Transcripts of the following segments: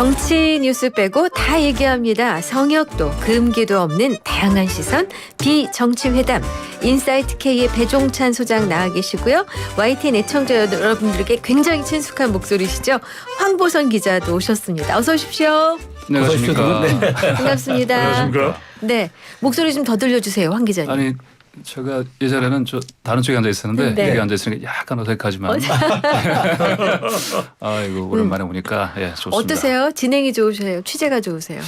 정치 뉴스 빼고 다 얘기합니다. 성역도 금기도 없는 다양한 시선 비정치회담. 인사이트 K의 배종찬 소장 나와 계시고요. YTN 애청자 여러분들에게 굉장히 친숙한 목소리시죠. 황보선 기자도 오셨습니다. 어서 오십시오. 안녕하십니까. 네. 반갑습니다. 안녕하십니까. 네, 목소리 좀 더 들려주세요, 황 기자님. 아니 제가 예전에는 저 다른 쪽에 앉아 있었는데 네. 여기 앉아 있으니까 약간 어색하지만 아이고 오랜만에 보니까 예 좋습니다. 어떠세요? 진행이 좋으세요? 취재가 좋으세요?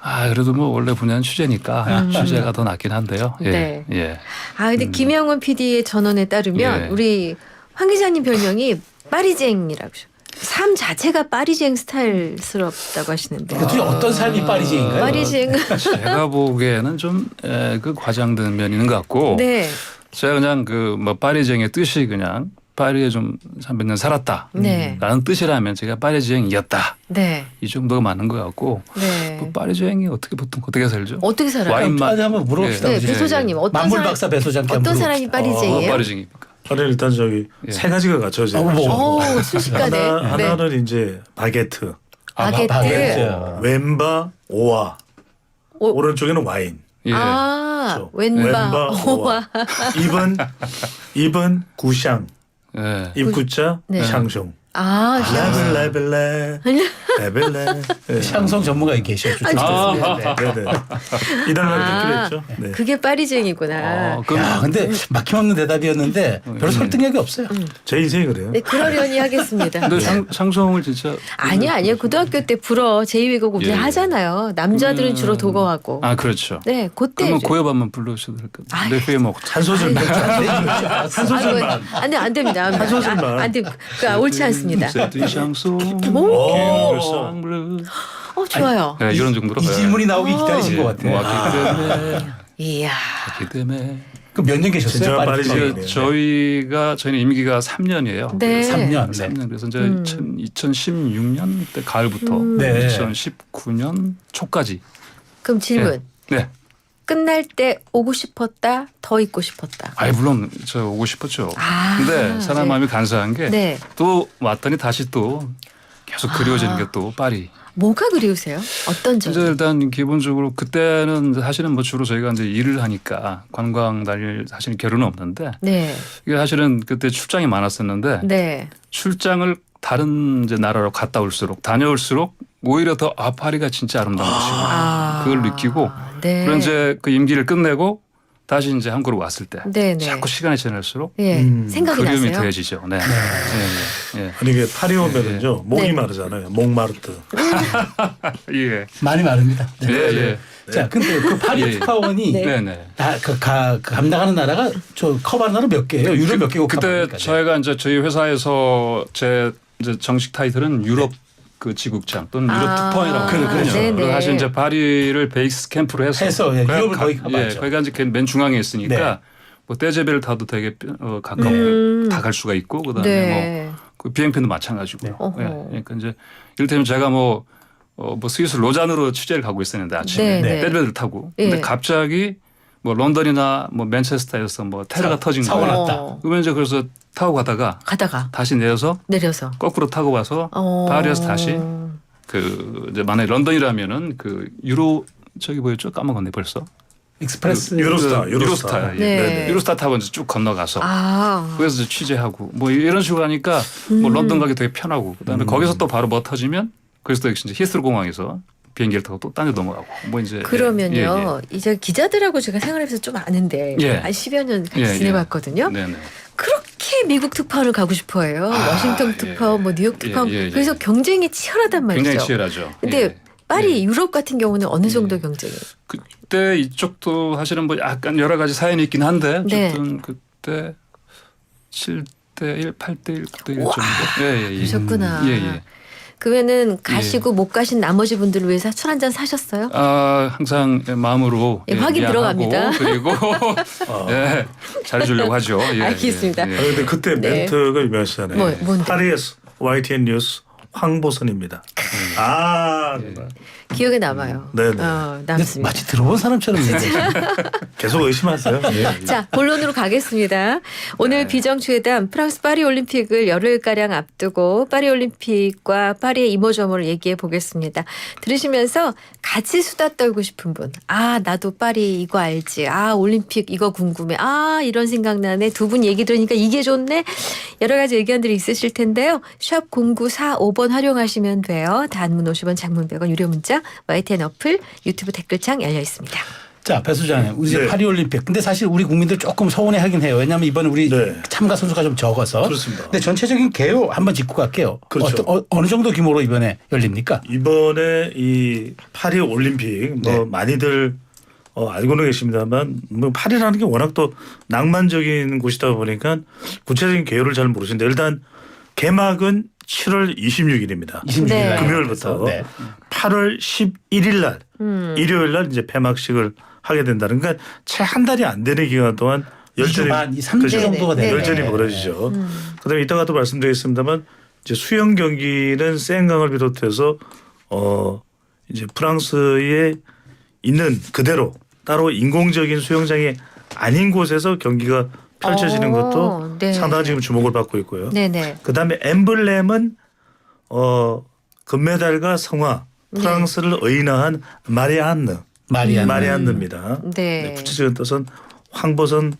아 그래도 뭐 원래 분야는 취재니까 취재가 더 낫긴 한데요. 예. 네. 예. 아, 근데 김영훈 PD의 전언에 따르면 예. 우리 황 기자님 별명이 파리쟁이라고. 삶 자체가 파리쟁 스타일스럽다고 하시는데. 도대체 어떤 삶이 파리쟁인가요? 파리쟁. 제가 보기에는 좀 그 과장된 면이 있는 것 같고 네. 제가 그냥 그 뭐 파리쟁의 뜻이 그냥 파리에 좀 300년 살았다. 네. 라는 뜻이라면 제가 파리쟁이었다. 네. 이 정도가 맞는 것 같고 네. 뭐 파리쟁이 어떻게 보통 어떻게 살죠? 어떻게 살아요? 와인만 아니, 한번 물어봅시다. 네, 예. 배 소장님 어떤 만물 사람, 박사 배 소장님 어떤 사람이 파리쟁이에요? 파리쟁입니까? 아니 일단 저기 예. 세 가지가 갖춰져 있죠. 오, 순식간에. 하나는 이제 바게트, 바게트. 왼바, 오와. 오. 오른쪽에는 와인. 예. 아, 그렇죠. 왼바, 오와. 입은 구샹, 예. 입구자 네. 샹숑. 아, 레벨레벨레, 레벨레. 네. 샹송 전문가에 계셨죠. 네네. 이달날도 아, 그랬죠. 네. 그게 파리쟁이구나. 그럼 야, 근데 막힘없는 대답이었는데 별로 설득력이 없어요. 제 인생이 그래요. 네, 그러려니 하겠습니다. 근데 상송을 진짜 아니요. 고등학교 때 불어 제2외국 우리 예. 하잖아요. 남자들은 주로 독어하고. 아 그렇죠. 네, 그때 그러면 이제. 고엽 한번 불러주셔도 될 것 같아요. 아이, 내 후에 먹. 한 소절만. 한 소절만. 아니, 안 됩니다. 한 소절만. 안 됩니다. 옳지 않습니다. 샹송. 좋아요. 네, 이런 정도로. 이 질문이 나오기 기다리신 예. 것 같아요. 왔기 때문에. 이야. 왔기 때문에. 그 몇 년 계셨어요? 진짜 파리쟁이. 파리쟁이. 저희는 임기가 3년이에요. 네. 3년. 3년. 그래서 이제 2016년 때 가을부터 네. 2019년 초까지. 그럼 질문. 네. 끝날 때 오고 싶었다, 더 있고 싶었다. 아이 물론 저 오고 싶었죠. 아, 근데 사람 네. 마음이 간사한 게 네. 또 왔더니 다시 또 계속 그리워지는 게 또 파리. 뭐가 그리우세요? 어떤 이제 점이? 일단 기본적으로 그때는 사실은 뭐 주로 저희가 이제 일을 하니까 관광 다닐 사실은 결혼은 없는데 네. 이게 사실은 그때 출장이 많았었는데 네. 출장을 다른 이제 나라로 갔다 올수록 다녀올수록 오히려 더 파리가 진짜 아름다운 곳이고 그걸 느끼고 네. 그런 이제 그 임기를 끝내고 다시 이제 한국으로 왔을 때 네, 네. 자꾸 시간이 지날수록 예. 생각이 그리움이 나세요? 더해지죠. 네. 예. 아니 이게 파리 오면은요 목이 네. 마르잖아요. 목마르트. 예. 많이 마릅니다. 네. 예. 예. 자, 근데 그 파리 예. 특파원이 네. 네. 네. 감당하는 나라가 저 커버하는 나라 몇 개예요? 유럽 몇 개국 그때 커버하니까. 저희가 이제 저희 회사에서 제 이제 정식 타이틀은 유럽 그 지국장 또는 유럽 특파원이라고 그래, 하거든요. 그렇죠. 그래서 사실 이제 파리를 베이스 캠프로 해서 예, 유럽을 거의 가봤죠. 거기가 이제 맨 중앙에 있으니까 네. 뭐 떼제베를 타도 되게 가까워 다 갈 수가 있고 그다음에 네. 뭐그 비행편도 마찬가지고요. 어허. 예, 그러니까 이제 이를테면 제가 뭐 스위스 로잔으로 취재를 가고 있었는데 아침에 네, 네. 떼제베를 타고 근데 예. 갑자기 뭐 런던이나 뭐 맨체스터에서 뭐 테러가 터진 사고 거예요. 났다. 그러면 이제 그래서 타고 가다가 다시 내려서 거꾸로 타고 와서 파리에서 다시 그 이제 만약에 런던이라면은 그 유로 저기 뭐였죠? 까먹었네 벌써. 익스프레스 유로스타. 예. 네. 유로스타 타고 이제 쭉 건너가서 아. 거기서 이제 취재하고 뭐 이런 식으로 하니까 뭐 런던 가기 되게 편하고 그다음에 거기서 또 바로 뭐 터지면 거기서 또 역시 이제 히스로 공항에서 비행기를 타고 또 딴 데 넘어가고 뭐 이제 그러면요. 이제 기자들하고 제가 생활하면서 좀 아는데 예. 한 10여 년 같이 예, 예. 지내봤거든요. 네네. 그렇게 미국 특파원을 가고 싶어해요. 워싱턴 예. 특파원, 뭐 뉴욕 특파원. 예, 예, 예. 그래서 경쟁이 치열하단 말이죠. 굉장히 치열하죠. 근데 예. 파리, 유럽 같은 경우는 어느 정도 경쟁이에요? 그때 이쪽도 사실은 뭐 약간 여러 가지 사연이 있긴 한데 네. 어쨌든 그때 7대 1, 8대 1, 9대 1 정도. 예. 그러셨구나. 예. 그러면은 가시고 못 가신 나머지 분들을 위해서 술 한잔 사셨어요? 항상 마음으로 예, 확인 미안하고 들어갑니다. 그리고 예, 잘해주려고 하죠. 예, 알겠습니다. 예. 근데 그때 네. 멘트가 유명하시잖아요. 뭔데? 파리에서 YTN 뉴스 황보선입니다. 아, 정말. 기억에 남아요. 네네. 남습니다. 마치 들어본 사람처럼 얘기해요. 계속 의심하세요. 예. 자, 본론으로 가겠습니다. 오늘 비정치회담 프랑스 파리 올림픽을 열흘가량 앞두고 파리 올림픽과 파리의 이모저모를 얘기해 보겠습니다. 들으시면서 같이 수다 떨고 싶은 분. 아, 나도 파리 이거 알지. 아, 올림픽 이거 궁금해. 아, 이런 생각나네. 두 분 얘기 들으니까 이게 좋네. 여러 가지 의견들이 있으실 텐데요. 샵 0945번 활용하시면 돼요. 단문 50원, 장문 100원, 유료 문자, YTN 어플, 유튜브 댓글창 열려 있습니다. 자, 배 소장님, 우리 이제 네. 파리올림픽. 근데 사실 우리 국민들 조금 서운해하긴 해요. 왜냐하면 이번에 우리 네. 참가 선수가 좀 적어서. 그렇습니다. 근데 전체적인 개요 한번 짚고 갈게요. 그렇죠. 어느 정도 규모로 이번에 열립니까? 이번에 이 파리 올림픽 뭐 네. 많이들 알고는 계십니다만 뭐 파리라는 게 워낙 또 낭만적인 곳이다 보니까 구체적인 개요를 잘 모르시는데 일단 개막은 7월 26일입니다. 26일 네. 날. 금요일부터 네. 8월 11일 날 일요일 날 이제 폐막식을 하게 된다는 그러니까 채 한 달이 안 되는 기간 동안 2주 반, 3주 그렇죠. 정도가 되네. 열전이 벌어지죠. 그다음에 이따가 또 말씀드리겠습니다만 이제 수영 경기는 센강을 비롯해서 이제 프랑스에 있는 그대로 따로 인공적인 수영장이 아닌 곳에서 경기가 펼쳐지는 것도 네. 상당히 지금 주목을 받고 있고요. 네네. 그다음에 엠블렘은 금메달과 성화 프랑스를 의인화한 마리안느. 마리안느입니다. 네. 네, 구체적인 뜻은 황보선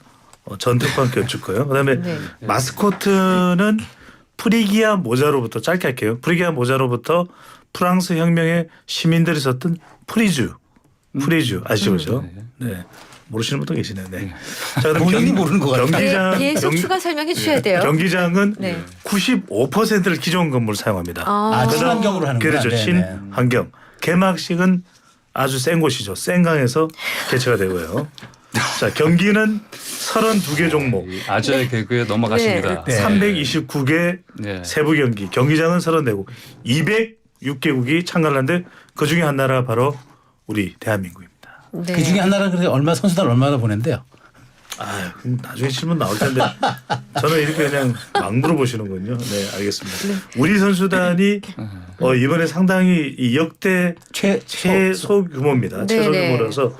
전투판 껴주고요. 그다음에 네. 마스코트는 프리기아 모자로부터 짧게 할게요. 프리기아 모자로부터 프랑스 혁명의 시민들이 썼던 프리주 아시죠? 그죠? 네. 모르시는 분도 계시네요. 네. 자, 그다음 본인이 모르는 것 같아요. 경기장 계속 추가 설명해 주셔야 돼요. 경기장은 네. 95%를 기존 건물을 사용합니다. 아, 친환경으로 하는구나. 그렇죠. 네네. 신환경. 개막식은 아주 센 곳이죠. 센강에서 개최가 되고요. 자, 경기는 32개 종목, 아재의 개그에 넘어가십니다. 네. 329개 네. 세부 경기, 경기장은 34국, 206개국이 참가를 하는데 그 중에 한 나라가 바로 우리 대한민국입니다. 네. 그 중에 하나는 그래서 선수단 얼마나 보낸대요? 아, 나중에 질문 나올 텐데 저는 이렇게 그냥 막 물어보시는군요. 네, 알겠습니다. 우리 선수단이 이번에 상당히 이 역대 최소 규모입니다. 네, 최소 네. 규모라서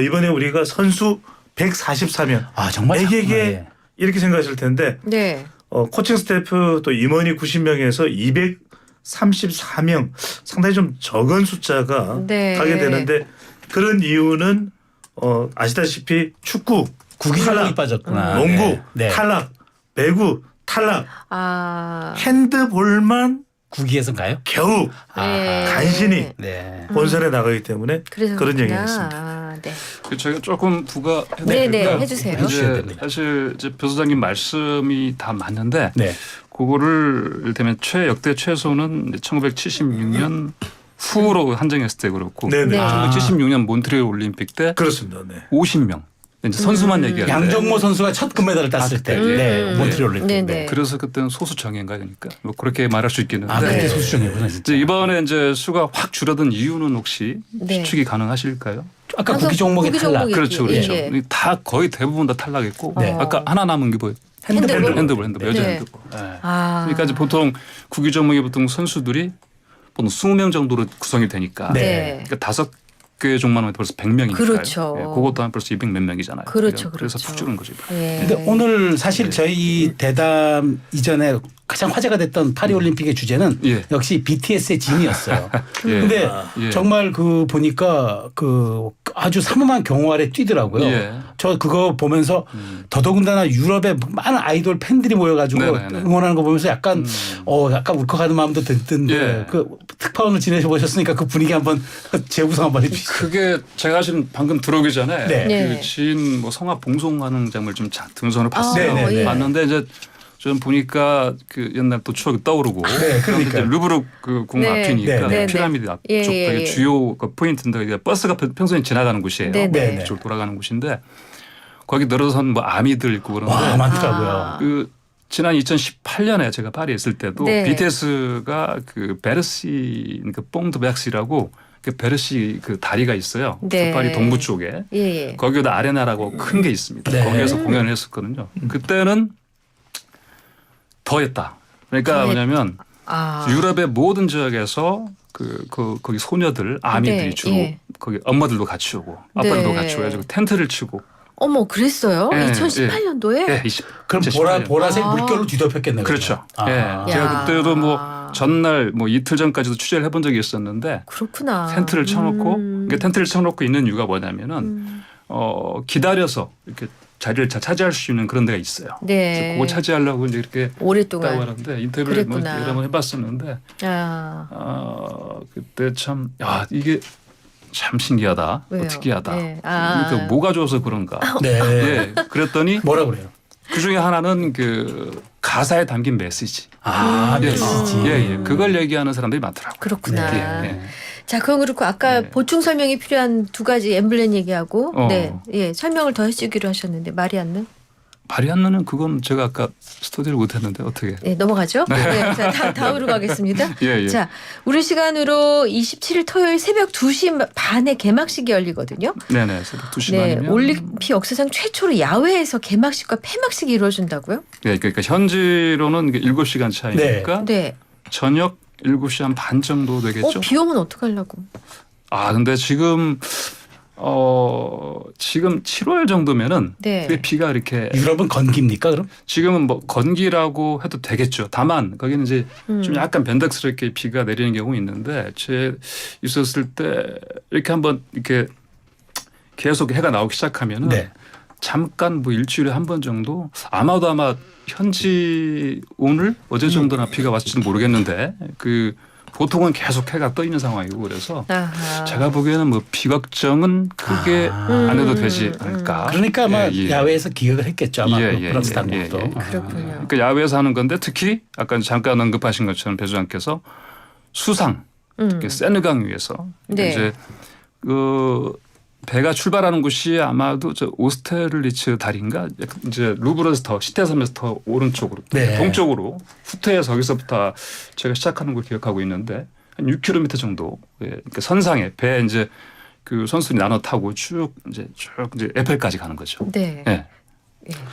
이번에 우리가 선수 144명. 아, 정말 애기에게 이렇게 생각하실 텐데 네. 코칭 스태프 또 임원이 90명에서 234명 상당히 좀 적은 숫자가 네. 가게 되는데 그런 이유는 아시다시피 축구 구기종목이 빠졌구나. 농구 네. 탈락, 배구 탈락, 아. 핸드볼만 구기에서 가요? 겨우 네. 간신히 네. 본선에 나가기 때문에 그래서 그런 그렇구나. 얘기를 했습니다. 아, 네. 제가 조금 부과해도 네, 될까요? 네, 해주세요. 해주셔야 이제 됩니다. 사실 이제 배 소장님 말씀이 다 맞는데 네. 그거를 이를테면 역대 최소는 1976년 후로 한정했을 때 그렇고 네네. 네. 1976년 몬트리올 올림픽 때 그렇습니다. 네. 50명 이제 선수만 얘기하는데 양정모 선수가 첫 금메달을 땄을 때. 네. 몬트리올 올림픽. 네, 네. 네. 그래서 그때는 소수정예인가 그러니까 뭐 그렇게 말할 수 있겠는데 아, 그때 소수정이구나 진짜. 이제 이번에 이제 수가 확 줄어든 이유는 혹시 네. 추측이 가능하실까요? 아까 항상 구기 종목의 구기 탈락. 종목이 그렇죠, 그렇죠. 예, 예. 다 거의 대부분 다 탈락했고 네. 아까 하나 남은 게 뭐예요? 핸드볼. 핸드볼 여자 네. 핸드볼. 네. 아. 그러니까 이제 보통 구기 종목의 보통 선수들이 보통 20명 정도로 구성이 되니까 네. 그러니까 5개 종만 하면 벌써 100명이니까요. 그렇죠. 그것도 한 벌써 200 몇 명이잖아요. 그렇죠, 그래서 그렇죠. 푹 줄은 거죠. 예. 근데 오늘 사실 저희 대담 이전에 가장 화제가 됐던 파리올림픽의 주제는 예. 역시 BTS의 진이었어요. 예. 근데 예. 정말 보니까 아주 삼엄한 경호 아래 뛰더라고요. 예. 저 그거 보면서 더더군다나 유럽의 많은 아이돌 팬들이 모여가지고 네네네. 응원하는 거 보면서 약간 약간 울컥하는 마음도 든데 예. 그 특파원을 지내셔 보셨으니까 그 분위기 한번 재구성 한번 해주시죠. 그게 제가 사실 방금 들어오기 전에 네. 네. 그 지인 성악 봉송하는 장면을 좀 등선을 봤어요. 네, 네, 네. 봤는데 이제 좀 보니까 그 옛날 또 추억이 떠오르고 네, 그러니까요. 이제 루브르 그 궁 네. 앞이니까 네, 네. 피라미드 앞쪽 예, 예, 되게 예. 주요 그 포인트인데 이게 버스가 평소에 지나가는 곳이에요. 네, 네. 네. 이쪽 돌아가는 곳인데 거기 늘어선 뭐 아미들 있고 그런데 와 많더라고요. 아. 그 지난 2018년에 제가 파리에 있을 때도 네. BTS가 그 베르시 그 뽕드백스라고 그 베르시 그 다리가 있어요. 네. 그 파리 동부 쪽에 예, 예. 거기도 아레나라고 큰 게 있습니다. 네. 거기에서 공연을 했었거든요. 그때는 더했다. 그러니까 더했다. 뭐냐면 유럽의 모든 지역에서 거기 소녀들 아미들이 네, 주로 예. 거기 엄마들도 같이 오고 아빠들도 네. 같이 오고 텐트를 치고. 어머 그랬어요? 예, 2018년도에? 예, 그럼 2018년. 보라색 물결로 뒤덮였겠네요. 그렇죠. 그러면. 예. 제가 그때도 뭐 전날 뭐 이틀 전까지도 취재를 해본 적이 있었는데 그렇구나. 텐트를 쳐놓고 이게 텐트를 쳐놓고 있는 이유가 뭐냐면은 기다려서 이렇게 자리를 차지할 수 있는 그런 데가 있어요. 네. 그래서 그거 차지하려고 이제 이렇게 오랫동안. 있다고 하는데 인터뷰를 뭐 그랬구나. 여러 번 해봤었는데 그때 참 이게 참 신기하다. 왜요? 특이하다. 네. 그러니까 뭐가 좋아서 그런가. 네. 예. 그랬더니 뭐라 그래요? 그 중에 하나는 그 가사에 담긴 메시지. 메시지. 예. 그걸 얘기하는 사람들이 많더라고요. 그렇구나. 예. 자, 그럼 그렇고 아까 네. 보충 설명이 필요한 두 가지 엠블렘 얘기하고 네. 설명을 더 해주기로 하셨는데 마리안느? 마리안느는 그건 제가 아까 스터디를 못했는데 어떻게? 네, 넘어가죠. 네. 자, 다음으로 가겠습니다. 예. 자, 우리 시간으로 27일 토요일 새벽 2시 반에 개막식이 열리거든요. 네네. 새벽 2시 네, 반이면. 올림픽 역사상 최초로 야외에서 개막식과 폐막식이 이루어진다고요? 네, 그러니까 현지로는 7시간 차이니까 네. 저녁 7시 한 반 정도 되겠죠. 비용은 어떻게 하려고? 근데 지금 7월 정도면은 네. 왜 비가 이렇게 유럽은 건기입니까 그럼? 지금은 뭐 건기라고 해도 되겠죠. 다만 거기는 이제 좀 약간 변덕스럽게 비가 내리는 경우 있는데 제 있었을 때 이렇게 한번 이렇게 계속 해가 나오기 시작하면은 네. 잠깐 뭐 일주일에 한 번 정도 아마 현지 오늘 어제 정도나 비가 왔을지는 모르겠는데 보통은 계속 해가 떠 있는 상황이고 그래서 아하. 제가 보기에는 뭐 비 걱정은 크게 안 해도 되지 않을까. 그러니까 아마 예. 야외에서 기획을 했겠죠. 아마 프랑스 당국도. 그렇군요. 그러니까 야외에서 하는 건데 특히 아까 잠깐 언급하신 것처럼 배 소장께서 수상 세느강 위에서 네. 이제 배가 출발하는 곳이 아마도 저 오스테르리츠 다리인가 이제 루브르에서 더 시태섬에서 더 오른쪽으로 네. 동쪽으로 후퇴해서 거기서부터 제가 시작하는 걸 기억하고 있는데 한 6km 정도 그러니까 선상에 배 이제 그 선수들이 나눠 타고 쭉 이제 에펠까지 가는 거죠. 네. 예.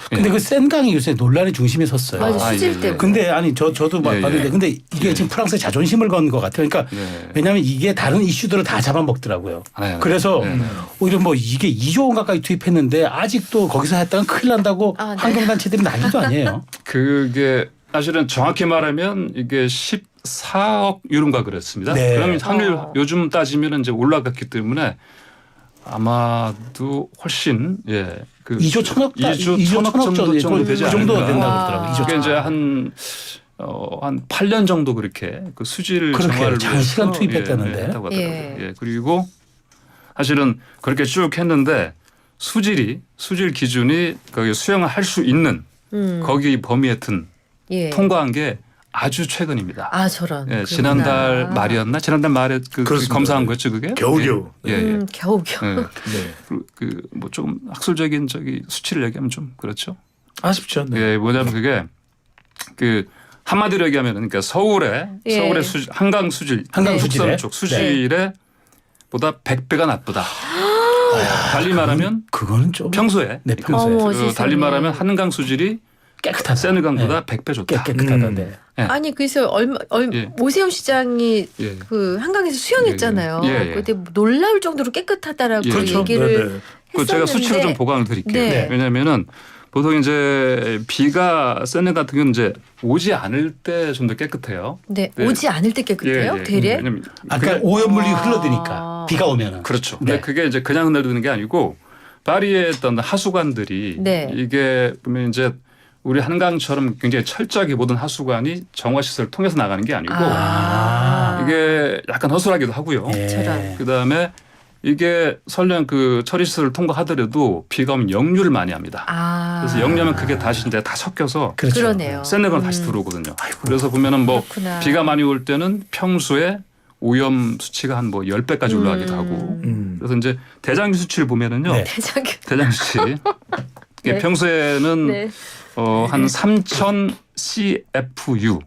근데 그 센강이 요새 논란의 중심에 섰어요. 맞아, 수질 때문에. 근데 아니 저도 봤는데 근데 이게 지금 프랑스의 자존심을 건 것 같아요. 그러니까 왜냐하면 이게 다른 이슈들을 다 잡아먹더라고요. 그래서 오히려 뭐 이게 2조 원 가까이 투입했는데 아직도 거기서 했다간 큰일 난다고 환경단체들이 난리도 아니에요. 그게 사실은 정확히 말하면 이게 14억 유로인가 그랬습니다. 네. 그러면 환율 요즘 따지면 이제 올라갔기 때문에 아마도 훨씬 2조 1천억 2조 1천억 정도 되지 그 정도 않을까. 된다고 그러더라고요. 2조 그게 이제 한 8년 정도 그렇게 그 수질 정화를 장시간 투입했다는데. 했다고 하더라고요. 그리고 사실은 그렇게 쭉 했는데 수질 기준이 거기 수영을 할 수 있는 거기 범위에 든 통과한 게 아주 최근입니다. 저런. 지난달 말이었나? 지난달 말에 그 검사한 거였죠, 그게? 겨우겨우. 겨우겨우. 뭐 좀 학술적인 수치를 얘기하면 좀 그렇죠. 아쉽죠. 네. 뭐냐면 그게 한마디로 얘기하면 그러니까 서울의 한강 수질, 수질에? 쪽 수질에 보다 100배가 나쁘다. 달리 말하면 그거는 좀 평소에 달리 말하면 한강 수질이 깨끗하다. 세느강보다 100배 좋다. 깨끗하다네. 아니 그래서 오세훈 시장이 그 한강에서 수영했잖아요. 그때 놀라울 정도로 깨끗하다라고 얘기를 했었는데 제가 수치로 좀 보강을 드릴게요. 왜냐하면은 보통 이제 비가 세느강 같은 경우는 이제 오지 않을 때 좀 더 깨끗해요. 네, 오지 않을 때 깨끗해요. 대래. 아까 오염물이 흘러드니까 비가 오면은. 그렇죠. 근데 그게 이제 그냥 흘러드는 게 아니고 파리의 어떤 하수관들이 이게 보면 이제 우리 한강처럼 굉장히 철저하게 모든 하수관이 정화 시설을 통해서 나가는 게 아니고 이게 약간 허술하기도 하고요. 그다음에 이게 설령 그 처리 시설을 통과하더라도 비가 오면 역류를 많이 합니다. 그래서 역류하면 그게 다시 이제 다 섞여서 그러네요. 세느강으로 다시 들어오거든요. 그래서 보면은 뭐 비가 많이 올 때는 평소에 오염 수치가 한 뭐 10배까지 올라가기도 하고. 그래서 이제 대장균 수치를 보면은요. 대장균 수치. 평소에는 한 3,000 CFU에서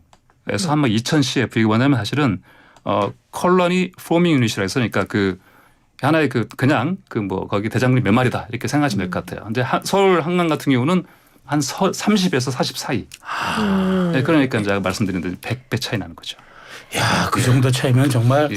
한 2,000 CF 이게 뭐냐면 사실은 컬러니 포밍 유닛이라 해서 그러니까 하나의 그냥 뭐 거기 대장균이 몇 마리다 이렇게 생각하시면 될 것 같아요. 근데 서울 한강 같은 경우는 한 30에서 40 사이. 네, 그러니까 제가 말씀드린 대로 100배 차이 나는 거죠. 야, 그 정도 차이면 정말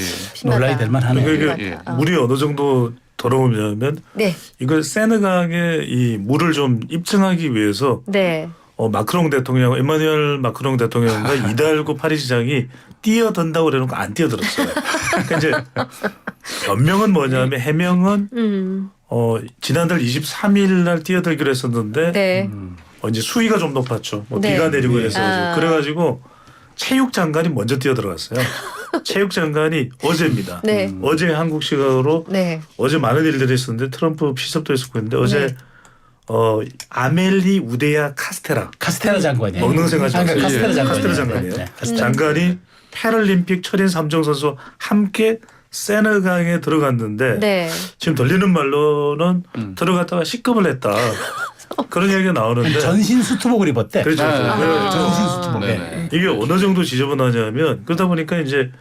놀라야 될 만하네요. 그러니까 물이 어느 정도 더러우냐면 네. 이걸 세느강의 이 물을 좀 입증하기 위해서 네. 마크롱 대통령, 에마뉘엘 마크롱 대통령과 이달고 파리시장이 뛰어든다고 그래놓고 안 뛰어들었어요. 그러니까 이제 변명은 뭐냐면 해명은 지난달 23일 날 뛰어들기로 했었는데 네. 이제 수위가 좀 높았죠. 뭐 네. 비가 내리고 그래서 그래가지고 체육 장관이 먼저 뛰어들어갔어요. 체육 장관이 어제입니다. 네. 어제 한국 시각으로 네. 어제 많은 일들이 있었는데 트럼프 피습도 있었고 했는데 어제 네. 아멜리 우데야 카스테라 장관이에요. 먹는 생각 장관. 카스테라 장관이에요. 카스테라 장관이에요. 네, 장관이 패럴림픽 철인 3종 선수 함께 세느강에 들어갔는데 네. 지금 들리는 말로는 들어갔다가 식겁을 했다. 그런 얘기가 나오는데 전신 수트복을 입었대. 그렇죠. 전신 수트복. 네. 이게 어느 정도 지저분하냐면 그러다 보니까 이제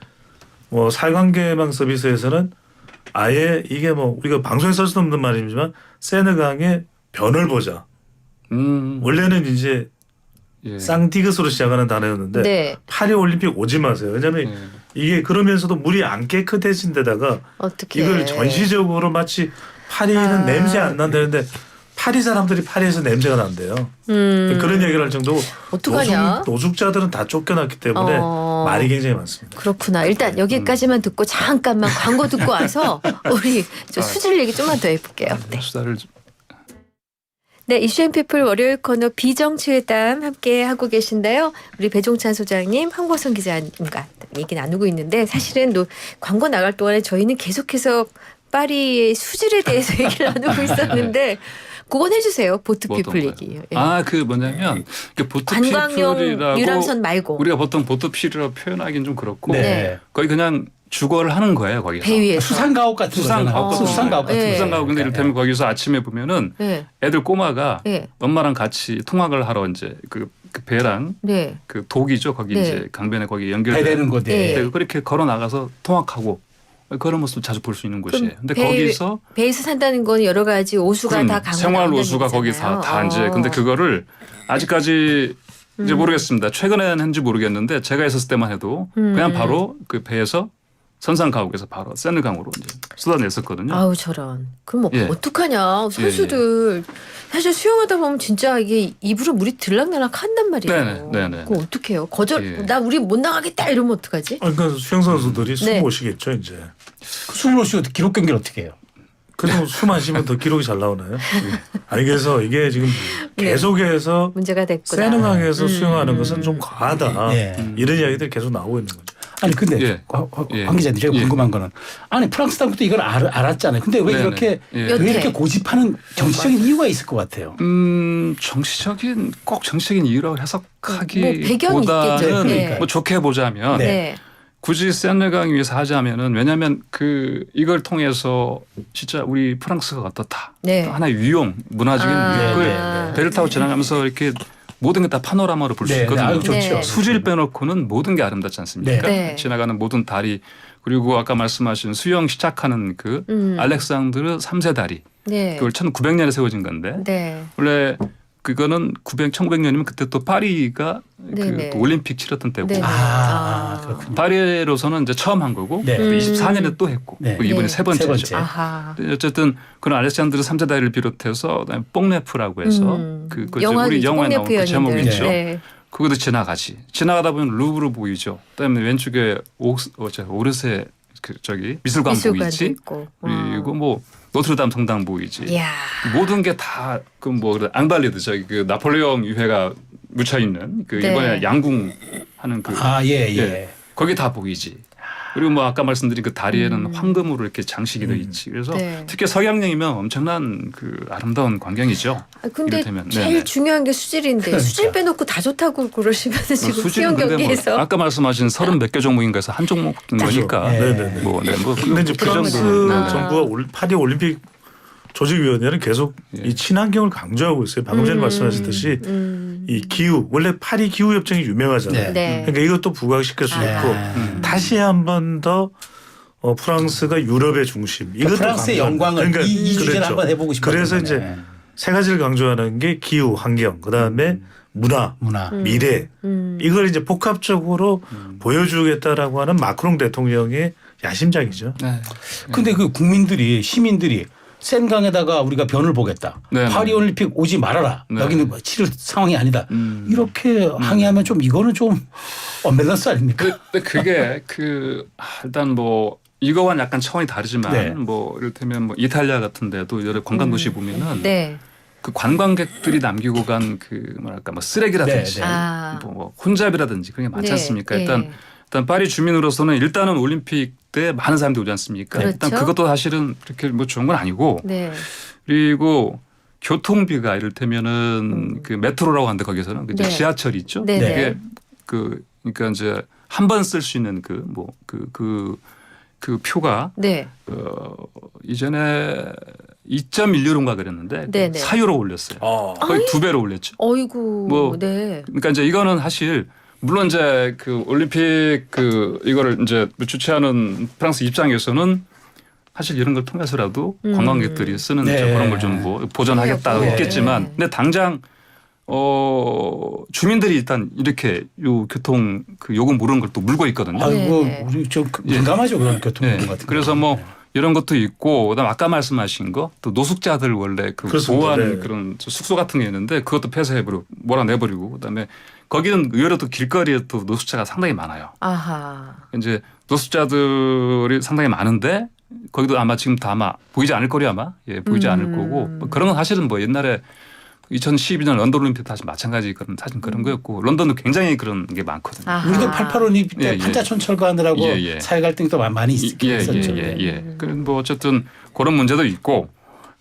뭐 사관계망 서비스에서는 아예 이게 뭐 우리가 방송에 쓸 수 없는 말이지만 세느강의 변을 보자. 원래는 이제 쌍디귿으로 시작하는 단어였는데 네. 파리 올림픽 오지 마세요. 왜냐하면 이게 그러면서도 물이 안 깨끗해진 데다가 어떻게 이걸 전시적으로 마치 파리는 냄새 안 난다는데 파리 사람들이 파리에서 냄새가 난대요. 그런 얘기를 할 정도로 어떡하냐? 노숙자들은 다 쫓겨났기 때문에 말이 굉장히 많습니다. 그렇구나. 일단 여기까지만 듣고 잠깐만 광고 듣고 와서 우리 저 수질 얘기 좀만 더 해볼게요. 네. 수다를 네, 이슈앤피플 월요일 코너 비정치회담 함께 하고 계신데요. 우리 배종찬 소장님, 황보선 기자님과 얘기 나누고 있는데 사실은 광고 나갈 동안에 저희는 계속해서 파리의 수질에 대해서 얘기를 나누고 있었는데 그건 해주세요. 보트피플 얘기. 예. 그 뭐냐면 관광용 보트피플이라고 유람선 말고 우리가 보통 보트피플이라고 표현하기는 좀 그렇고 네. 거의 그냥 주거를 하는 거예요 거기서. 배 위에서. 수상가옥 같은 수상가옥 거잖아요. 수상가옥 같은 네. 거. 수상가옥 근데 이를테면 거기서 아침에 보면은 네. 애들 꼬마가 네. 엄마랑 같이 통학을 하러 이제 그 배랑 네. 그 독이죠 거기 네. 이제 강변에 거기 연결된 배되는 곳에. 네. 그렇게 걸어 나가서 통학하고 그런 모습 자주 볼 수 있는 곳이에요. 근데 배- 거기서 배에서 산다는 건 여러 가지 오수가 다 강한 생활 오수가 거기 다 이제 근데 그거를 아직까지 이제 모르겠습니다. 최근에는 했는지 모르겠는데 제가 있었을 때만 해도 그냥 바로 그 배에서 선상가옥에서 바로 세느강으로 이제 쏟아냈었거든요. 아우 저런. 그럼 뭐 예. 어떡하냐. 선수들 사실 수영하다 보면 진짜 이게 입으로 물이 들락날락 한단 말이에요. 네네. 그거 어떡해요. 예. 나 우리 못 나가겠다 이러면 어떡하지? 그러니까 수영 선수들이 숨 네. 못 쉬겠죠 이제. 숨을 쉬고 기록 경기를 어떻게 해요? 그래도 숨 안 쉬면 더 기록이 잘 나오나요? 아니 그래서 이게 지금 네. 계속해서 문제가 됐구나. 세느강에서 수영하는 것은 좀 과하다. 네. 이런 이야기들이 계속 나오고 있는 거죠. 아니 근데 예. 황 기자님 제가 궁금한 거는 아니 프랑스 당부터 이걸 알았잖아요. 근데 왜 네네. 이렇게 예. 왜 여태. 이렇게 고집하는 정치적인 이유가 있을 것 같아요. 꼭 정치적인 이유라고 해석하기보다는 배경이 있겠죠. 네. 뭐 좋게 보자면 네. 네. 굳이 세느강 위에서 하자면은 왜냐하면 이걸 통해서 진짜 우리 프랑스가 어떻다. 네. 하나의 위용, 문화적인 위용을 네. 배를 타고 지나가면서 이렇게 모든 게 다 파노라마로 볼 수 네, 있거든요. 아유, 좋죠. 네. 수질 빼놓고는 모든 게 아름답지 않습니까? 네. 지나가는 모든 다리 그리고 아까 말씀하신 수영 시작하는 알렉산드르 3세 다리 네. 그걸 1900년에 세워진 건데 네. 원래 그거는 1900년이면 그때 또 파리가 네네. 또 올림픽 치렀던 때고 네네. 그렇군요. 파리로서는 이제 처음 한 거고 네. 24년에 또 했고 네. 이번에 네. 세 번째죠. 세 번째. 아하. 어쨌든 그런 알렉산드르 3세 다리를 비롯해서 그다음에 뽕네프라고 해서 그 우리 영화에 나온 그 제목이 연인들. 있죠. 네. 그것도 지나가다 보면 루브르 보이죠. 그다음에 왼쪽에 오르세 미술관 보이지. 있고. 그리고 뭐 노트르담 성당 보이지. 이야. 모든 게 다 앙발리드 그 나폴레옹 유해가 묻혀 있는 네. 이번에 양궁 하는 예. 거기 다 보이지. 그리고 뭐 아까 말씀드린 그 다리에는 황금으로 이렇게 장식이 돼 있지. 그래서 네. 특히 서양령이면 엄청난 아름다운 광경이죠. 근데 이를테면. 제일 네네. 중요한 게 수질인데 수질 빼놓고 다 좋다고 그러시면 지금 수질은 수영 근데 경기에서 아까 말씀하신 30 몇 개 종목인가에서 한 종목인 거니까. 네. 뭐 근데 이제 프랑스 정도는. 정부가 파리 올림픽 조직위원회는 계속 이 친환경을 강조하고 있어요. 방금 전에 말씀하셨듯이 이 기후 원래 파리 기후 협정이 유명하잖아요. 네. 그러니까 이것도 부각시킬 수 있고 다시 한 번 더 프랑스가 유럽의 중심. 프랑스의 영광을 이 주제를 그렇죠. 한번 해보고 싶었던 그래서 거네. 이제 세 가지를 강조하는 게 기후, 환경, 그다음에 문화, 미래 이걸 이제 복합적으로 보여주겠다라고 하는 마크롱 대통령의 야심작이죠. 네. 근데 그 국민들이 시민들이 센강에다가 우리가 변을 보겠다. 네, 파리 올림픽 오지 말아라. 네. 여기는 뭐 치를 상황이 아니다. 이렇게 항의하면 좀 이거는 좀 언밸런스 아닙니까? 근데 그게 일단 뭐 이거와는 약간 차원이 다르지만 네. 뭐 이를테면 뭐 이탈리아 같은 데도 여러 관광 도시 보면은 네. 그 관광객들이 남기고 간 그 뭐랄까 뭐 쓰레기라든지 네, 네. 뭐 혼잡이라든지 그런 게 많지 네, 않습니까? 네. 일단 파리 주민으로서는 일단은 올림픽 때 많은 사람들이 오지 않습니까? 그렇죠. 일단 그것도 사실은 그렇게 뭐 좋은 건 아니고 네. 그리고 교통비가 이를테면은 그 메트로라고 하는데 거기서는 그 네. 지하철이 있죠. 네, 그게 네. 그러니까 이제 한 번 쓸 수 있는 그 표가 네. 이전에 2.1유로인가 그랬는데 네, 네. 4유로 올렸어요. 거의 2배로 올렸죠. 어이구. 뭐 네. 그러니까 이제 이거는 사실 물론 이제 그 올림픽 이거를 이제 주최하는 프랑스 입장에서는 사실 이런 걸 통해서라도 관광객들이 쓰는 네. 그런 걸 좀 뭐 보전하겠다 네. 했겠지만 근데 당장 주민들이 일단 이렇게 요 교통 그 요금 모르는 걸 또 물고 있거든요. 아이고 네. 우리 좀 민감하죠 그런 교통 네. 같은 거. 그래서 뭐 이런 것도 있고 그다음 아까 말씀하신 거 또 노숙자들 원래 그 그렇습니다. 보호하는 네. 그런 숙소 같은 게 있는데 그것도 폐쇄해버리고 몰아내버리고 그다음에 거기는 의외로 또 길거리에 또 노숙자가 상당히 많아요. 아하. 이제 노숙자들이 상당히 많은데 거기도 아마 지금도 아마 보이지 않을 거리 아마 보이지 않을 거고 뭐 그런 건 사실은 뭐 옛날에 2012년 런던 올림픽 다시 마찬가지 그런 사실 그런 거였고 런던도 굉장히 그런 게 많거든요. 아하. 우리도 88 올림픽 때 예, 예. 판자촌 철거하느라고 예, 예. 사회 갈등이 또 많이 있었죠. 그런 뭐 어쨌든 그런 문제도 있고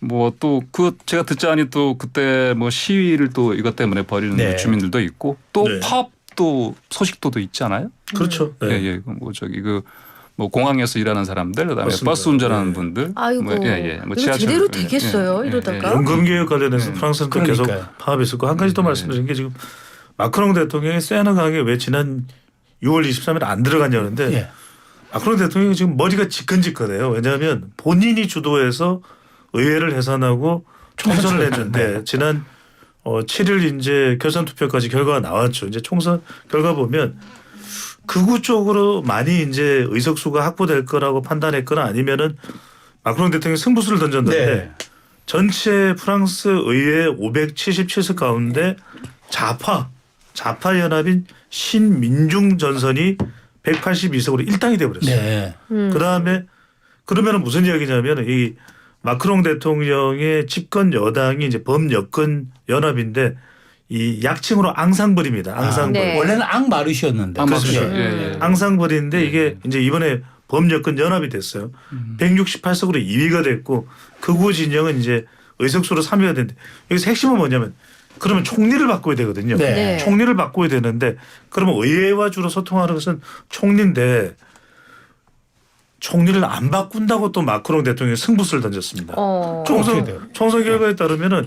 뭐 또 그 제가 듣자니 또 그때 뭐 시위를 또 이것 때문에 벌이는 네. 주민들도 있고 또 네. 파업도 소식도도 있잖아요. 그렇죠. 네. 예. 뭐 저기 뭐 공항에서 일하는 사람들 그다음에 맞습니다. 버스 운전하는 네. 분들 아이고. 뭐 이거 지하철 제대로 되겠어요, 이러다가? 연금 개혁 관련해서 네. 프랑스는 또 계속 그러니까요. 파업했었고 한 가지 또 말씀드린 게 지금 마크롱 대통령이 세네강에 왜 지난 6월 23일 안 들어갔냐는데 예. 마크롱 대통령이 지금 머리가 지끈지끈해요. 왜냐하면 본인이 주도해서 의회를 해산하고 총선을 했는데 지난 7일 이제 결선 투표까지 결과가 나왔죠. 이제 총선 결과 보면 극우 쪽으로 많이 이제 의석수가 확보될 거라고 판단했거나 아니면은 마크롱 대통령이 승부수를 던졌는데 네. 전체 프랑스 의회 577석 가운데 좌파 연합인 신민중 전선이 182석으로 일당이 돼버렸어요. 네. 그다음에 그러면 무슨 이야기냐면 이 마크롱 대통령의 집권 여당이 이제 범여권 연합인데 이 약칭으로 앙상블입니다. 앙상블. 네. 원래는 앙마르시였는데. 그렇죠. 예. 앙상블인데 이게 이제 이번에 범여권 연합이 됐어요. 168석으로 2위가 됐고 극우 진영은 이제 의석수로 3위가 됐는데 여기서 핵심은 뭐냐면 그러면 총리를 바꿔야 되거든요. 네. 네. 총리를 바꿔야 되는데 그러면 의회와 주로 소통하는 것은 총리인데 총리를 안 바꾼다고 또 마크롱 대통령이 승부수를 던졌습니다. 어떻게 돼요? 총선 결과에 따르면은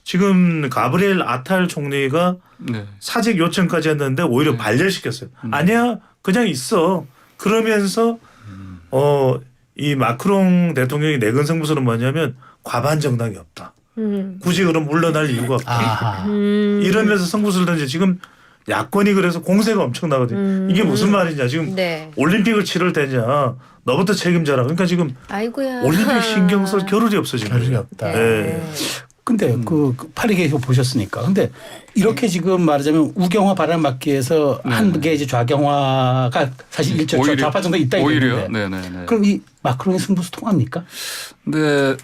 지금 가브리엘 아탈 총리가 네. 사직 요청까지 했는데 오히려 반려시켰어요. 아니야 그냥 있어. 그러면서 이 마크롱 대통령이 내건 승부수는 뭐냐면 과반 정당이 없다. 굳이 그럼 물러날 이유가 없다. 아하. 이러면서 승부수를 던지 지금 야권이 그래서 공세가 엄청나거든요. 이게 무슨 말이냐 지금 네. 올림픽을 치를 때냐 너부터 책임져라. 그러니까 지금 아이고야. 올림픽 신경 쓸 겨를이 없어 지금. 겨를이 없다. 네. 근데 그 파리 계획 보셨으니까. 근데 이렇게 지금 말하자면 우경화 바람 막기 위해서 한 개 이제 좌경화가 사실 일절 좌파 정도 있다 오히려. 이랬는데. 네네네. 그럼 이 마크롱의 승부수 통합니까? 근데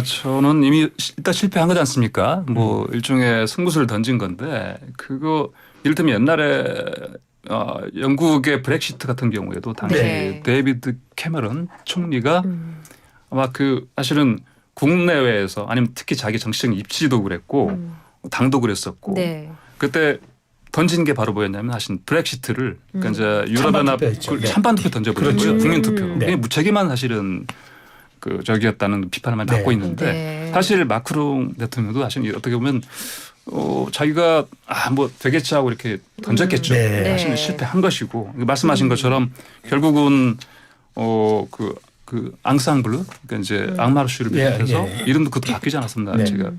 저는 이미 일단 실패한 거지 않습니까? 뭐 일종의 승부수를 던진 건데 그거 이를테면 옛날에 영국의 브렉시트 같은 경우에도 당시 네. 데이비드 캐머런 총리가 아마 사실은 국내외에서 아니면 특히 자기 정치적 입지도 그랬고 당도 그랬었고 네. 그때 던진 게 바로 뭐였냐면 사실 브렉시트를 그러니까 이제 유럽연합 찬반투표였죠. 네. 찬반투표 던져버린 그렇죠. 거예요. 국민투표로. 네. 그게 무책임한 사실은 저기였다는 비판을 많이 받고 네. 있는데 네. 사실 마크롱 대통령도 사실 어떻게 보면 자기가 뭐 되겠지 하고 이렇게 던졌겠죠. 네. 사실은 네. 실패한 것이고 말씀하신 것처럼 결국은 그 앙상블르 그러니까 이제 앙마르슈를 비롯해서 예. 이름도 그것도 바뀌지 않았습니다. 네. 제가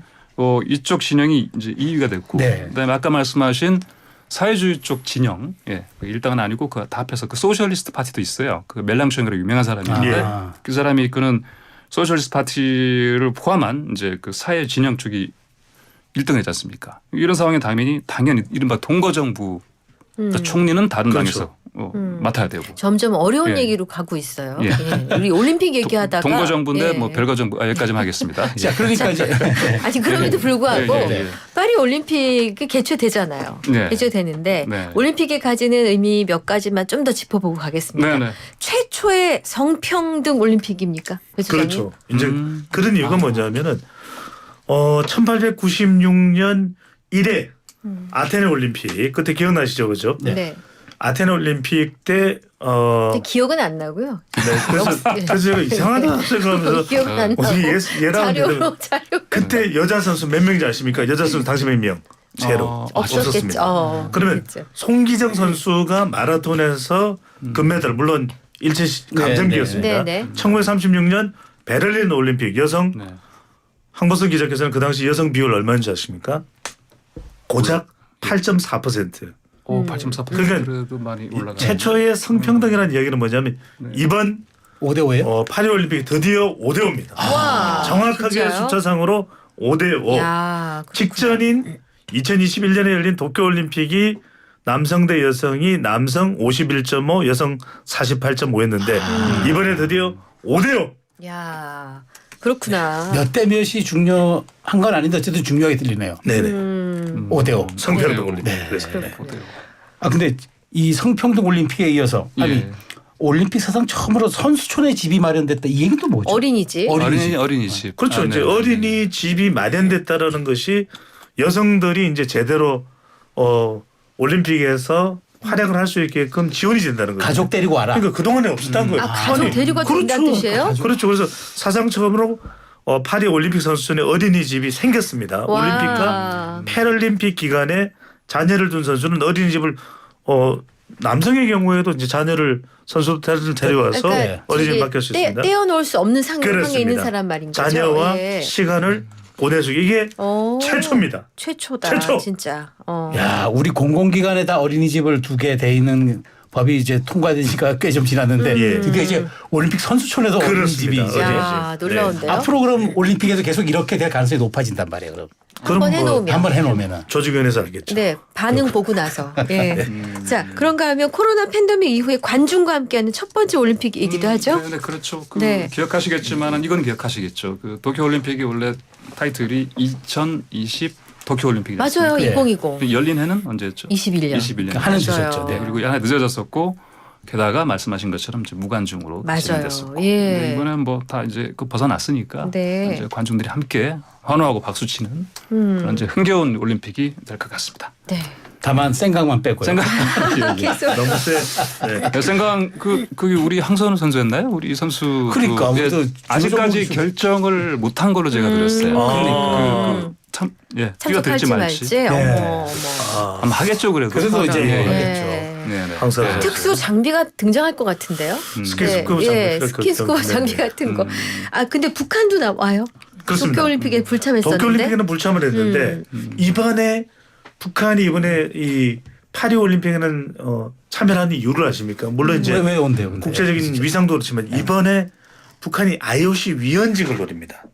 이쪽 진영이 이제 2위가 됐고 네. 그다음에 아까 말씀하신 사회주의 쪽 진영, 예, 일당은 아니고 그 다 합해서 그 소셜리스트 파티도 있어요. 그 멜랑숑이라고 유명한 사람이 있는데 그 사람이 이끄는 소셜리스트 파티를 포함한 이제 그 사회 진영 쪽이 1등했지 않습니까? 이런 상황에 당연히 이른바 동거정부 총리는 다른 그렇죠. 당에서 맡아야 되고. 점점 어려운 예. 얘기로 가고 있어요. 예. 예. 우리 올림픽 얘기하다가 동거정부인데 예. 뭐 별거정부 여기까지만 하겠습니다. 자, 그러니까 이제 아니 그럼에도 불구하고 예, 예, 예. 파리 올림픽이 개최되잖아요. 네. 개최되는데 네. 올림픽이 가지는 의미 몇 가지만 좀 더 짚어보고 가겠습니다. 네, 네. 최초의 성평등 올림픽입니까? 배 수장님? 그렇죠. 이제 그런 이유가 뭐냐면은 1896년 1회 아테네 올림픽 그때 기억나시죠, 그죠? 네. 아테네 올림픽 때 근데 기억은 안 나고요. 네, 그래서 제가 이상하다 생각하면서 기억은 안 나고. 어떻게 예라고 자료. 그때 여자 선수 몇 명인지 아십니까? 여자 선수 당시 몇 명? 제로 없었습니다. 그러면 없겠죠. 송기정 선수가 마라톤에서 금메달 물론 일체 감정기였습니다. 네, 네. 1936년 베를린 올림픽 여성 네. 황보선 기자께서는 그 당시 여성 비율 얼마인지 아십니까? 고작 8.4%. 8.4% 그러니까 그래도 많이 올라가. 최초의 성평등이라는 이야기는 뭐냐면 이번 5대5예요? 파리 올림픽이 드디어 5대5입니다. 와, 정확하게 진짜요? 숫자상으로 5대5. 야, 직전인 2021년에 열린 도쿄올림픽이 남성 대 여성이 남성 51.5 여성 48.5였는데 이번에 드디어 5대5. 야, 그렇구나. 몇 대 몇이 중요한 건 아닌데 어쨌든 중요하게 들리네요. 네네. 5대5. 성평등 올림픽. 네. 그래서. 근데 이 성평등 올림픽에 이어서 아니 예. 올림픽 사상 처음으로 선수촌에 집이 마련됐다. 이 얘기는 또 뭐죠? 어린이집. 어린이집. 그렇죠. 이제 네. 어린이집이 마련됐다라는 것이 여성들이 이제 제대로 올림픽에서 활약을 할 수 있게끔 지원이 된다는 거죠. 가족 데리고 와라. 그러니까 그동안에 없었다는 거예요. 가족 아니, 데리고 된다는 뜻이에요? 그렇죠. 그래서 사상 처음으로 파리 올림픽 선수촌에 어린이집이 생겼습니다. 와. 올림픽과 패럴림픽 기간에 자녀를 둔 선수는 어린이집을 남성의 경우에도 이제 자녀를 선수들을 데려와서 그러니까 어린이집 저기 맡길 수 있습니다. 떼어놓을 수 없는 상황에 그렇습니다. 있는 사람 말인 거죠. 자녀와 예. 시간을 보낼 수 이게 최초입니다. 최초다. 최초. 진짜. 야, 우리 공공기관에다 어린이집을 2개 돼 있는 법이 이제 통과된 지가 꽤 좀 지났는데 예. 드디어 이제 올림픽 선수촌에도 어린이집이 그렇습니다. 이제 야, 놀라운데요. 앞으로 그럼 올림픽에서 계속 이렇게 될 가능성이 높아진단 말이에요. 그럼 한번 해놓으면. 한번 해놓으면은 조직위원회에서 알겠죠. 네, 반응 보고 나서. 예. 자, 그런가 하면 코로나 팬데믹 이후에 관중과 함께하는 첫 번째 올림픽이기도 하죠. 네, 그렇죠. 네. 기억하시겠지만 이건 기억하시겠죠. 그 도쿄 올림픽이 원래 타이틀이 2020 도쿄 올림픽이었습니다. 맞아요. 네. 2020. 열린 해는 언제였죠? 21년. 21년. 하는 맞아요. 주셨죠. 네. 그리고 하나 늦어졌었고 게다가 말씀하신 것처럼 이제 무관중으로 맞아요. 진행됐었고 예. 이번에는 뭐 다 이제 그 벗어났으니까 네. 이제 관중들이 함께 환호하고 박수치는 그런 이제 흥겨운 올림픽이 될 것 같습니다. 네. 다만 생각만 빼고요. 생각 계속. 너무 세. 네. 생각 그게 우리 황선우 선수였나요? 우리 선수 그러니까 아무래도 아직까지 주로 결정을 못한 걸로 제가 들었어요. 그러니까. 참 참석할지 말지. 네. 어머. 아마 하겠죠 그래도. 그래도 이제 예, 예. 하겠죠. 네, 네. 황선우 선수. 특수 장비가 등장할 것 같은데요. 스킨스쿠버 장비. 예, 스킨스쿠버 장비 같은 거. 근데 북한도 나와요. 그렇습니다. 도쿄올림픽에 불참했었는데. 도쿄올림픽에는 불참을 했는데 이번에 북한이 이번에 이 파리 올림픽에는 참여하는 이유를 아십니까? 물론 이제 왜 온대요? 근데? 국제적인 위상도 그렇지만 이번에 북한이 IOC 위원직을 노립니다.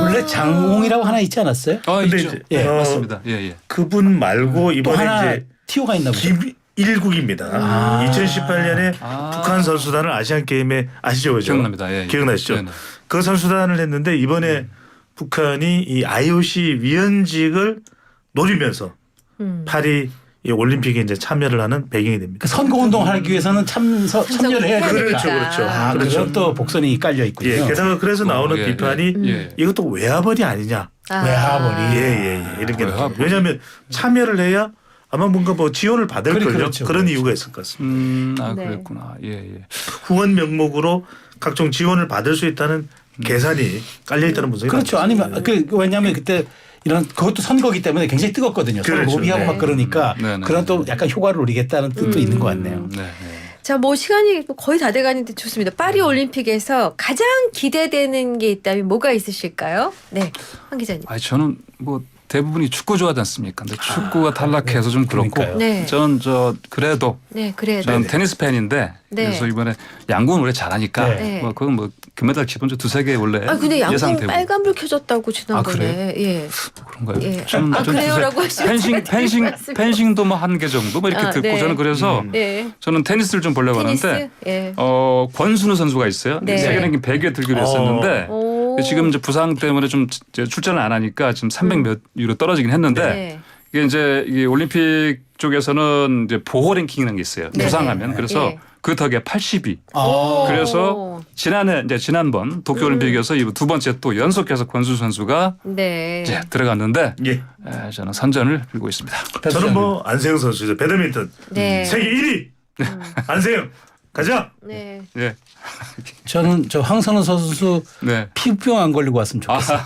원래 장홍이라고 하나 있지 않았어요? 근데 있죠. 이제 예, 맞습니다. 예, 예. 그분 말고 또 이번에 하나 이제 티오가 있나 보죠. 김일국입니다. 2018년에 북한 선수단을 아시안 게임에 아시죠, 그죠? 기억납니다. 예, 예. 기억나시죠? 네네. 그 선수단을 했는데 이번에 북한이 이 IOC 위원직을 노리면서 파리 이 올림픽에 이제 참여를 하는 배경이 됩니다. 그 선거운동 하기 위해서는 참여를 해야 되니까. 그렇죠, 그렇죠. 아, 그렇죠. 그런 또 복선이 깔려 있군요. 예, 게다가 그래서 나오는 예, 비판이 예. 이것도 외화벌이 아니냐. 외화벌이. 예, 이런 게 외화벌. 왜냐하면 참여를 해야 아마 뭔가 뭐 지원을 받을 걸요. 그렇죠, 그런 그렇죠. 이유가 있을 것 같습니다. 네. 그랬구나. 예, 예. 후원 명목으로 각종 지원을 받을 수 있다는 계산이 깔려 있다는 분석이 그렇죠. 나왔습니다. 아니면 왜냐하면 그때 이런 그것도 선거기 때문에 굉장히 뜨겁거든요. 서로 그렇죠. 로비하고 네. 막 그러니까 네, 네, 그런 또 약간 효과를 노리겠다는 뜻도 있는 것 같네요. 네, 네. 자, 뭐 시간이 거의 다 돼가는데 좋습니다. 파리 올림픽에서 가장 기대되는 게 있다면 뭐가 있으실까요? 네, 황 기자님. 저는 뭐 대부분이 축구 좋아하지 않습니까? 근데 축구가 탈락해서 좀 그렇고 네. 저는 그래도 저는 테니스 팬인데 그래서 이번에 양궁은 원래 잘하니까 뭐 그건 뭐 금메달 기본적으로 두세 개 원래 근데 양궁 예상되고. 빨간불 켜졌다고 지난번에. 예. 그런가요? 예. 저는 그래요라고 하시면 펜싱도 뭐 한 개 정도 뭐 이렇게 듣고 네. 저는 그래서 저는 테니스를 좀 보려고 하는데 권순우 선수가 있어요. 세계 랭킹 100에 들기로 했었는데 지금 이제 부상 때문에 좀 이제 출전을 안 하니까 지금 300몇 위로 떨어지긴 했는데 이게 이제 이 올림픽 쪽에서는 이제 보호 랭킹이라는 게 있어요. 부상하면 그래서 그 덕에 80위. 그래서 지난번 도쿄 올림픽에서 이 두 번째 또 연속해서 권순우 선수가 이제 들어갔는데 저는 선전을 빌고 있습니다. 저는 뭐 안세영 선수죠. 배드민턴 세계 1위 안세영 가자. 네. 저는 황선우 선수 피부병 안 걸리고 왔으면 좋겠어요.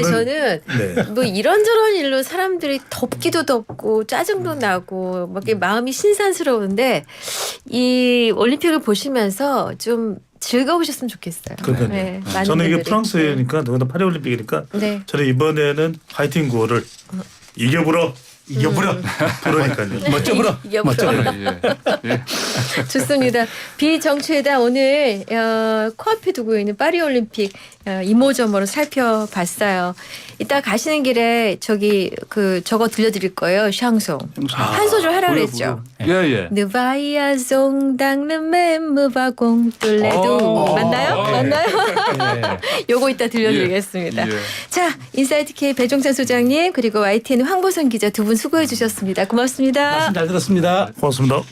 저는 뭐 이런저런 일로 사람들이 덥기도 덥고 짜증도 나고 막 이렇게 마음이 신산스러운데 이 올림픽을 보시면서 좀 즐거우셨으면 좋겠어요. 네, 저는 이게 프랑스니까 더군다나 파리 올림픽이니까 저는 이번에는 화이팅 구호를 이겨불어. 그러니까요. 멋져불어. 좋습니다. 비정치회담 오늘 코앞에 두고 있는 파리 올림픽 이모저모로 살펴봤어요. 이따 가시는 길에 저거 들려드릴 거예요. 샹송. 한 소절 하라 그랬죠. 느바이아 송당는 맴무바공 뚫레도 맞나요? 요거 이따 들려드리겠습니다. 자, 인사이트 K 배종찬 소장님 그리고 YTN 황보선 기자 두 분 수고해 주셨습니다. 고맙습니다. 말씀 잘 들었습니다. 고맙습니다.